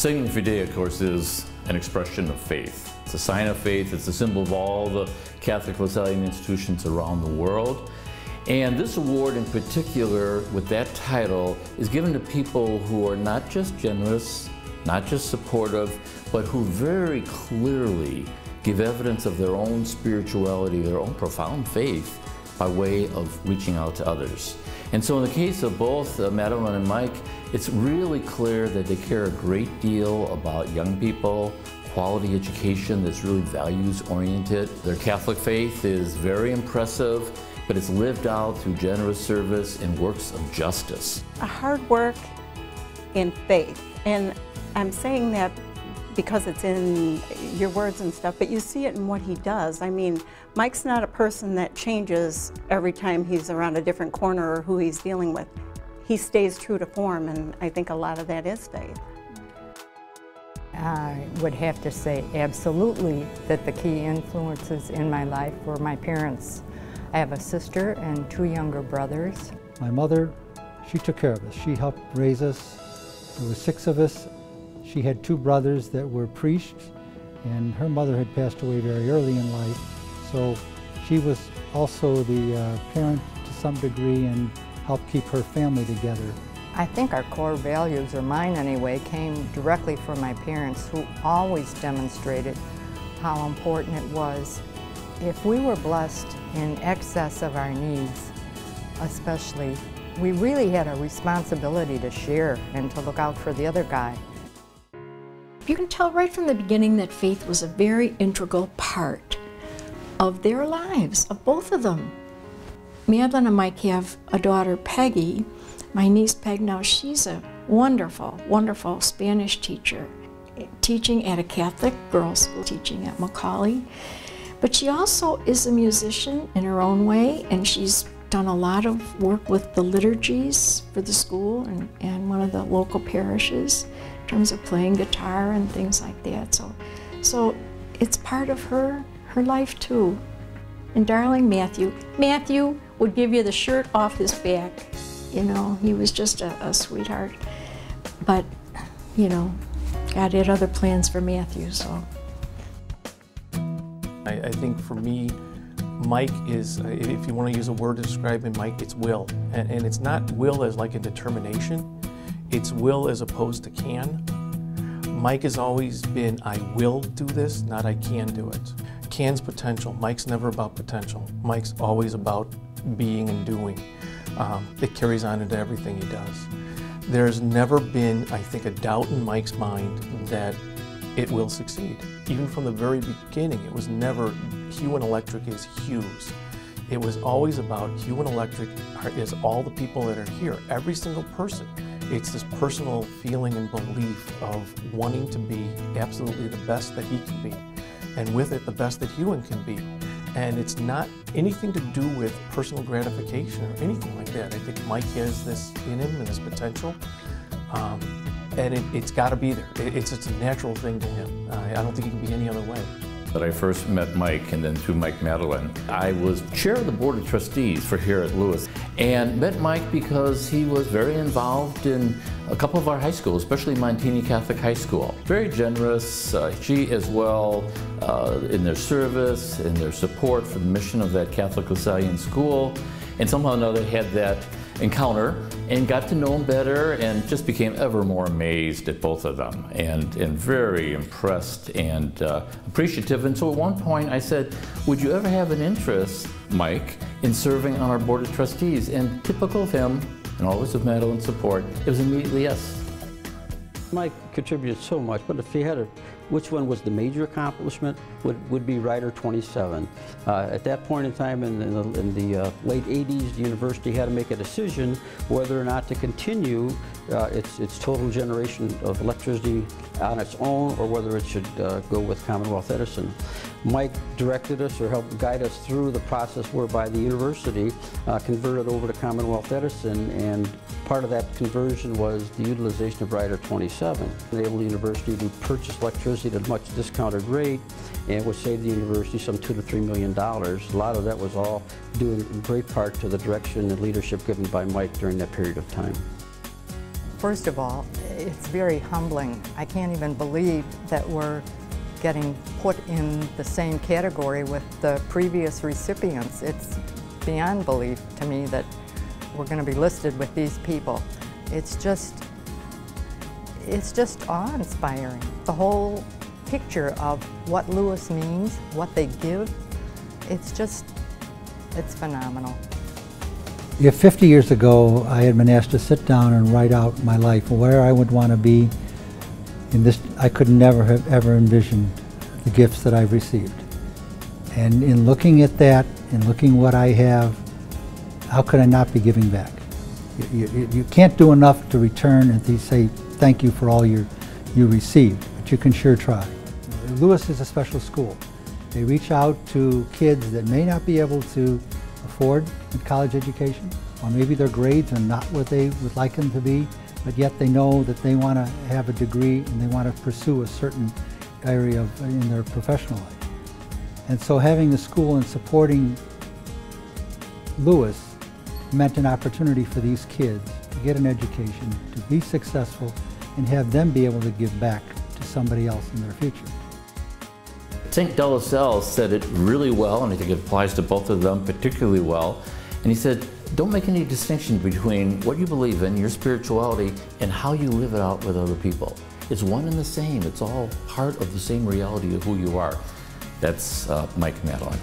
Signum Fidei, of course, is an expression of faith. It's a sign of faith. It's a symbol of all the Catholic Lasallian institutions around the world. And this award in particular, with that title, is given to people who are not just generous, not just supportive, but who very clearly give evidence of their own spirituality, their own profound faith, by way of reaching out to others. And so in the case of both Madeline and Mike, it's really clear that they care a great deal about young people, quality education that's really values-oriented. Their Catholic faith is very impressive, but it's lived out through generous service and works of justice. A hard work and faith, and I'm saying that because it's in your words and stuff, but you see it in what he does. I mean, Mike's not a person that changes every time he's around a different corner or who he's dealing with. He stays true to form, and I think a lot of that is faith. I would have to say absolutely that the key influences in my life were my parents. I have a sister and 2 younger brothers. My mother, she took care of us. She helped raise us. There were 6 of us. She had 2 brothers that were priests, and her mother had passed away very early in life. So she was also the parent to some degree and helped keep her family together. I think our core values, or mine anyway, came directly from my parents, who always demonstrated how important it was. If we were blessed in excess of our needs, especially, we really had a responsibility to share and to look out for the other guy. You can tell right from the beginning that faith was a very integral part of their lives, of both of them. Madeline and Mike have a daughter, Peggy. My niece Peg now, she's a wonderful, wonderful Spanish teacher, teaching at a Catholic girls' school, teaching at Macaulay. But she also is a musician in her own way, and she's done a lot of work with the liturgies for the school and one of the local parishes in terms of playing guitar and things like that. So it's part of her life too. And darling Matthew would give you the shirt off his back. You know, he was just a sweetheart. But, you know, God had other plans for Matthew, so. I think for me, Mike is, if you want to use a word to describe him, Mike, it's will. And it's not will as like a determination, it's will as opposed to can. Mike has always been, I will do this, not I can do it. Can's potential. Mike's never about potential. Mike's always about being and doing. It carries on into everything he does. There's never been, I think, a doubt in Mike's mind that it will succeed. Even from the very beginning, it was never Hugh and Electric is Hughes. It was always about Hugh and Electric is all the people that are here, every single person. It's this personal feeling and belief of wanting to be absolutely the best that he can be, and with it, the best that Hugh can be. And it's not anything to do with personal gratification or anything like that. I think Mike has this in him and this potential, and it's got to be there. It's a natural thing to him. I don't think it can be any other way. When I first met Mike, and then through Mike Madeline, I was chair of the board of trustees for here at Lewis, and met Mike because he was very involved in a couple of our high schools, especially Montini Catholic High School. Very generous, she as well, in their service, in their support for the mission of that Catholic Lasallian school, and somehow or another had that encounter and got to know him better and just became ever more amazed at both of them and very impressed and appreciative. And so at one point I said, would you ever have an interest, Mike, in serving on our board of trustees? And typical of him, and always with Madeline's support, it was immediately yes. Mike contributed so much, but if he had a, which one was the major accomplishment, would be Rider 27. At that point in time in the late 80s, the university had to make a decision whether or not to continue its total generation of electricity on its own, or whether it should go with Commonwealth Edison. Mike directed us or helped guide us through the process whereby the university converted over to Commonwealth Edison, and part of that conversion was the utilization of Rider 27. It enabled the university to purchase electricity at a much discounted rate, and it would save the university some $2 to $3 million. A lot of that was all due in great part to the direction and leadership given by Mike during that period of time. first of all, it's very humbling. I can't even believe that we're getting put in the same category with the previous recipients. It's beyond belief to me that we're going to be listed with these people. It's just awe-inspiring. The whole picture of what Lewis means, what they give, it's phenomenal. If 50 years ago I had been asked to sit down and write out my life, where I would want to be in this, I could never have ever envisioned the gifts that I've received. And in looking at that, and looking what I have, how could I not be giving back? You can't do enough to return and to say thank you for all you received, but you can sure try. Lewis is a special school. They reach out to kids that may not be able to afford a college education, or maybe their grades are not what they would like them to be, but yet they know that they want to have a degree and they want to pursue a certain area in their professional life. And so having the school and supporting Lewis meant an opportunity for these kids to get an education, to be successful, and have them be able to give back to somebody else in their future. St. De La Salle said it really well, and I think it applies to both of them particularly well. And he said, don't make any distinction between what you believe in, your spirituality, and how you live it out with other people. It's one and the same. It's all part of the same reality of who you are. That's Mike and Madeline.